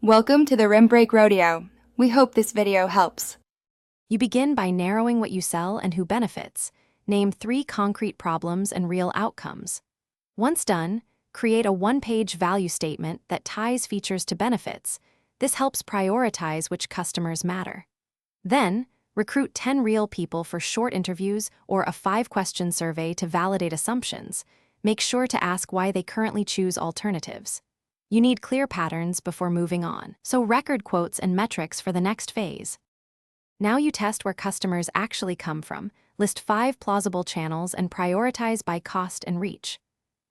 Welcome to the Rim Break Rodeo. We hope this video helps. You begin by narrowing what you sell and who benefits. Name 3 concrete problems and real outcomes. Once done, create a one-page value statement that ties features to benefits. This helps prioritize which customers matter. Then, recruit 10 real people for short interviews or a 5-question survey to validate assumptions. Make sure to ask why they currently choose alternatives. You need clear patterns before moving on, so record quotes and metrics for the next phase. Now you test where customers actually come from, list 5 plausible channels and prioritize by cost and reach.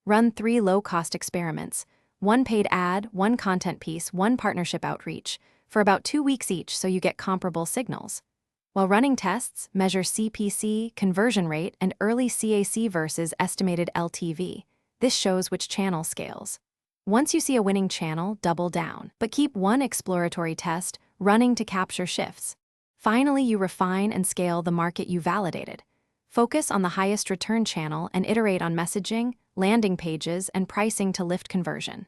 Run 3 low-cost experiments, 1 paid ad, 1 content piece, 1 partnership outreach, for about 2 weeks each so you get comparable signals. While running tests, measure CPC, conversion rate, and early CAC versus estimated LTV. This shows which channel scales. Once you see a winning channel, double down, but keep one exploratory test running to capture shifts. Finally, you refine and scale the market you validated. Focus on the highest return channel and iterate on messaging, landing pages, and pricing to lift conversion.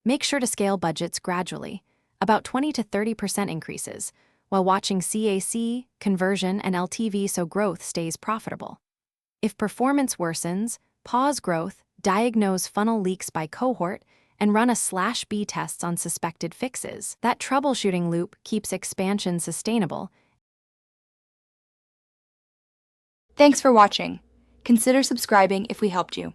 Make sure to scale budgets gradually, about 20 to 30% increases, while watching CAC, conversion, and LTV so growth stays profitable. If performance worsens, pause growth, diagnose funnel leaks by cohort, and run a /B tests on suspected fixes. That troubleshooting loop keeps expansion sustainable. Thanks for watching. Consider subscribing if we helped you.